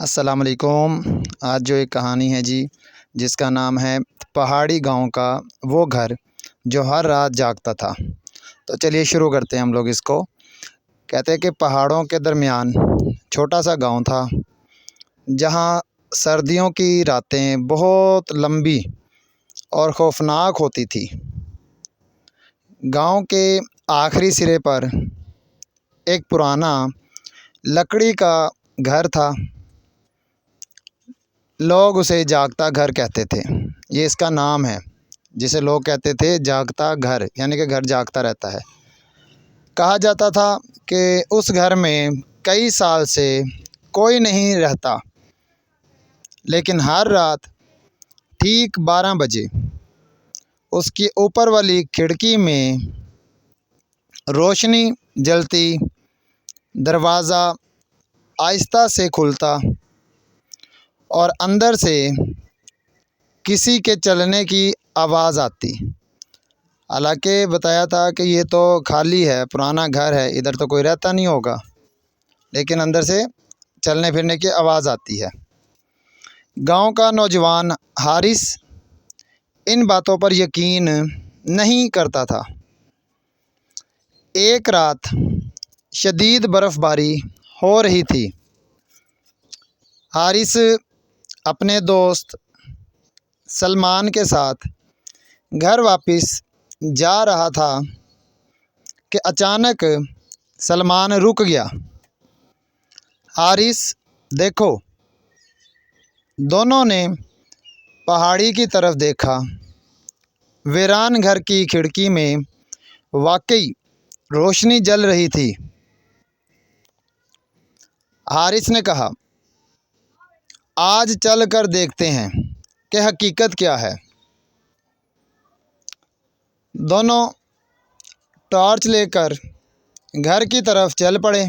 अस्सलाम वालेकुम। आज जो एक कहानी है जी, जिसका नाम है पहाड़ी गांव का वो घर जो हर रात जागता था। तो चलिए शुरू करते हैं हम लोग इसको। कहते हैं कि पहाड़ों के दरमियान छोटा सा गांव था, जहां सर्दियों की रातें बहुत लंबी और खौफनाक होती थी। गांव के आखिरी सिरे पर एक पुराना लकड़ी का घर था। लोग उसे जागता घर कहते थे। ये इसका नाम है, जिसे लोग कहते थे जागता घर, यानी कि घर जागता रहता है। कहा जाता था कि उस घर में कई साल से कोई नहीं रहता, लेकिन हर रात ठीक 12 बजे उसकी ऊपर वाली खिड़की में रोशनी जलती, दरवाज़ा आहिस्ता से खुलता और अंदर से किसी के चलने की आवाज़ आती। हालांकि बताया था कि ये तो खाली है, पुराना घर है, इधर तो कोई रहता नहीं होगा, लेकिन अंदर से चलने फिरने की आवाज़ आती है। गांव का नौजवान हारिस इन बातों पर यकीन नहीं करता था। एक रात शदीद बर्फ़बारी हो रही थी। हारिस अपने दोस्त सलमान के साथ घर वापस जा रहा था कि अचानक सलमान रुक गया। हारिस, देखो। दोनों ने पहाड़ी की तरफ देखा। वीरान घर की खिड़की में वाकई रोशनी जल रही थी। हारिस ने कहा, आज चल कर देखते हैं कि हकीकत क्या है। दोनों टॉर्च लेकर घर की तरफ चल पड़े।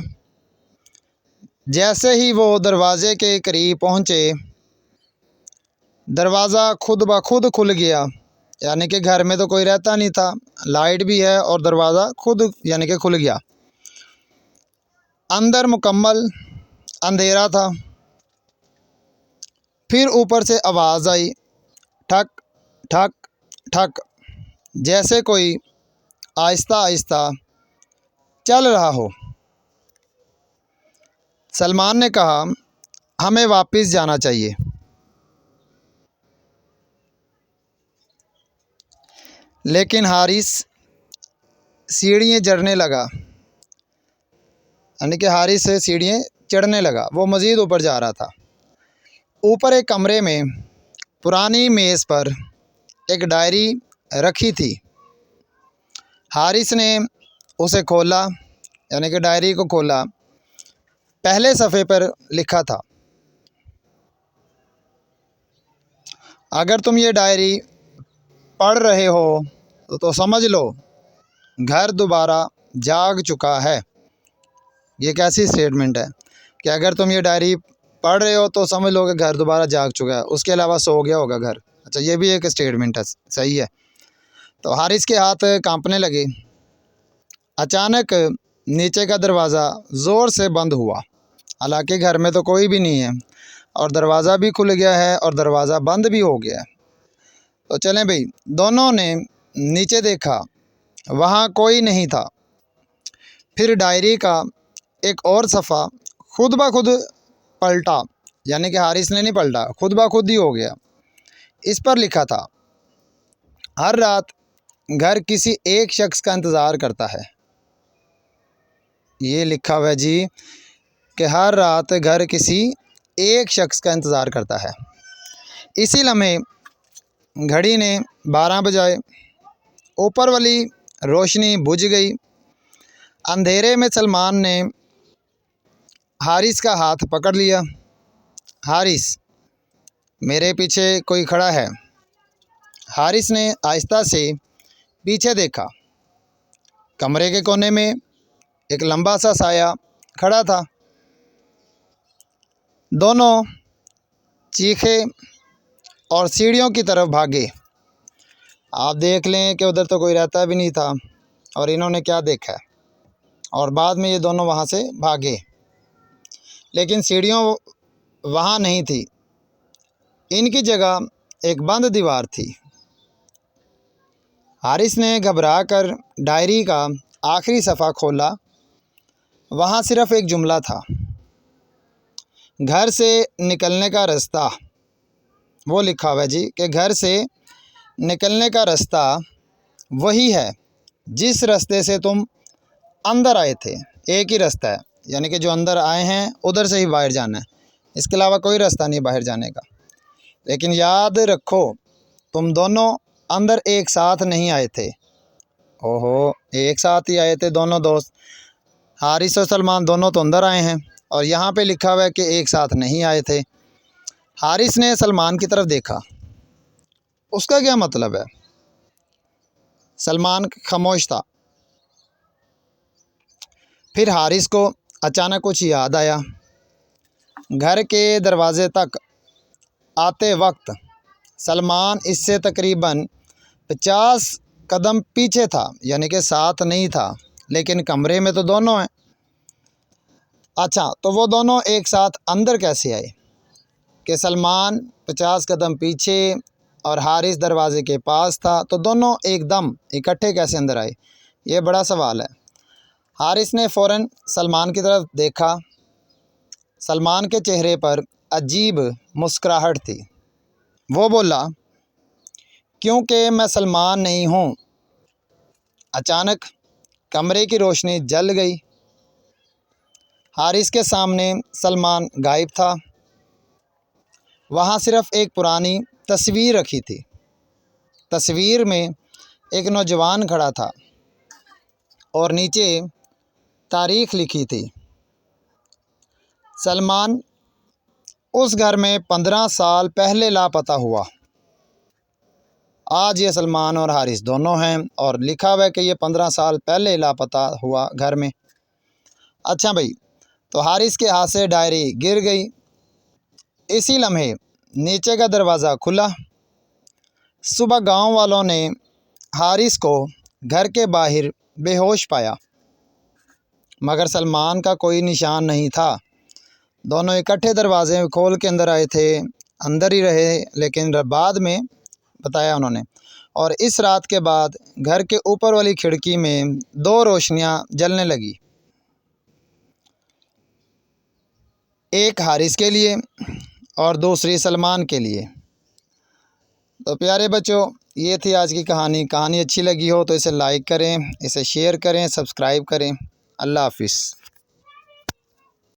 जैसे ही वो दरवाज़े के करीब पहुँचे, दरवाज़ा खुद ब खुद खुल गया। यानी कि घर में तो कोई रहता नहीं था, लाइट भी है और दरवाज़ा खुद यानी कि खुल गया। अंदर मुकम्मल अंधेरा था। फिर ऊपर से आवाज़ आई, ठक ठक ठक, जैसे कोई आहिस्ता आहिस्ता चल रहा हो। सलमान ने कहा, हमें वापस जाना चाहिए। लेकिन हारिस सीढ़ियाँ चढ़ने लगा, यानी कि हारिस से सीढ़ियाँ चढ़ने लगा। वो मज़ीद ऊपर जा रहा था। ऊपर एक कमरे में पुरानी मेज़ पर एक डायरी रखी थी। हारिस ने उसे खोला, यानी कि डायरी को खोला। पहले सफ़े पर लिखा था, अगर तुम ये डायरी पढ़ रहे हो तो समझ लो घर दोबारा जाग चुका है। ये कैसी स्टेटमेंट है कि अगर तुम ये डायरी पढ़ रहे हो तो समझ लो कि घर दोबारा जाग चुका है, उसके अलावा सो गया होगा घर। अच्छा, ये भी एक स्टेटमेंट है, सही है। तो हारिस के हाथ कांपने लगे। अचानक नीचे का दरवाज़ा ज़ोर से बंद हुआ। हालांकि घर में तो कोई भी नहीं है और दरवाज़ा भी खुल गया है और दरवाज़ा बंद भी हो गया है। तो चलें भाई, दोनों ने नीचे देखा, वहाँ कोई नहीं था। फिर डायरी का एक और सफ़ा खुद ब खुद पलटा, यानी कि हारिस ने नहीं पलटा, खुद ब खुद ही हो गया। इस पर लिखा था, हर रात घर किसी एक शख्स का इंतज़ार करता है। ये लिखा हुआ है जी कि हर रात घर किसी एक शख्स का इंतज़ार करता है। इसी लम्हे घड़ी ने 12 बजाए। ऊपर वाली रोशनी बुझ गई। अंधेरे में सलमान ने हारिस का हाथ पकड़ लिया। हारिस, मेरे पीछे कोई खड़ा है। हारिस ने आहिस्ता से पीछे देखा। कमरे के कोने में एक लंबा सा साया खड़ा था। दोनों चीखे और सीढ़ियों की तरफ भागे। आप देख लें कि उधर तो कोई रहता भी नहीं था और इन्होंने क्या देखा है। और बाद में ये दोनों वहाँ से भागे। लेकिन सीढ़ियों वहाँ नहीं थी। इनकी जगह एक बंद दीवार थी। हारिस ने घबराकर डायरी का आखिरी सफ़ा खोला। वहाँ सिर्फ़ एक जुमला था, घर से निकलने का रास्ता। वो लिखा हुआ है जी कि घर से निकलने का रास्ता वही है जिस रास्ते से तुम अंदर आए थे। एक ही रास्ता है, यानी कि जो अंदर आए हैं उधर से ही बाहर जाना है, इसके अलावा कोई रास्ता नहीं बाहर जाने का। लेकिन याद रखो, तुम दोनों अंदर एक साथ नहीं आए थे। ओहो, एक साथ ही आए थे दोनों दोस्त। हारिस और सलमान दोनों तो अंदर आए हैं और यहाँ पे लिखा हुआ है कि एक साथ नहीं आए थे। हारिस ने सलमान की तरफ देखा। उसका क्या मतलब है? सलमान खामोश था। फिर हारिस को अचानक कुछ याद आया। घर के दरवाजे तक आते वक्त सलमान इससे तकरीबन 50 कदम पीछे था, यानी कि साथ नहीं था, लेकिन कमरे में तो दोनों हैं। अच्छा, तो वो दोनों एक साथ अंदर कैसे आए कि सलमान 50 कदम पीछे और हारिस दरवाजे के पास था, तो दोनों एकदम इकट्ठे कैसे अंदर आए? ये बड़ा सवाल है। हारिस ने फ़ौरन सलमान की तरफ देखा। सलमान के चेहरे पर अजीब मुस्कुराहट थी। वो बोला, क्योंकि मैं सलमान नहीं हूँ। अचानक कमरे की रोशनी जल गई। हारिस के सामने सलमान गायब था। वहाँ सिर्फ़ एक पुरानी तस्वीर रखी थी। तस्वीर में एक नौजवान खड़ा था और नीचे तारीख़ लिखी थी। सलमान उस घर में 15 साल पहले लापता हुआ। आज ये सलमान और हारिस दोनों हैं और लिखा हुआ है कि ये 15 साल पहले लापता हुआ घर में। अच्छा भाई, तो हारिस के हाथ से डायरी गिर गई। इसी लम्हे नीचे का दरवाज़ा खुला। सुबह गांव वालों ने हारिस को घर के बाहर बेहोश पाया, मगर सलमान का कोई निशान नहीं था। दोनों इकट्ठे दरवाजे खोल के अंदर आए थे, अंदर ही रहे, लेकिन बाद में बताया उन्होंने। और इस रात के बाद घर के ऊपर वाली खिड़की में 2 रोशनियां जलने लगी, एक हारिस के लिए और दूसरी सलमान के लिए। तो प्यारे बच्चों, ये थी आज की कहानी। कहानी अच्छी लगी हो तो इसे लाइक करें, इसे शेयर करें, सब्सक्राइब करें। अल्लाह हाफिज़।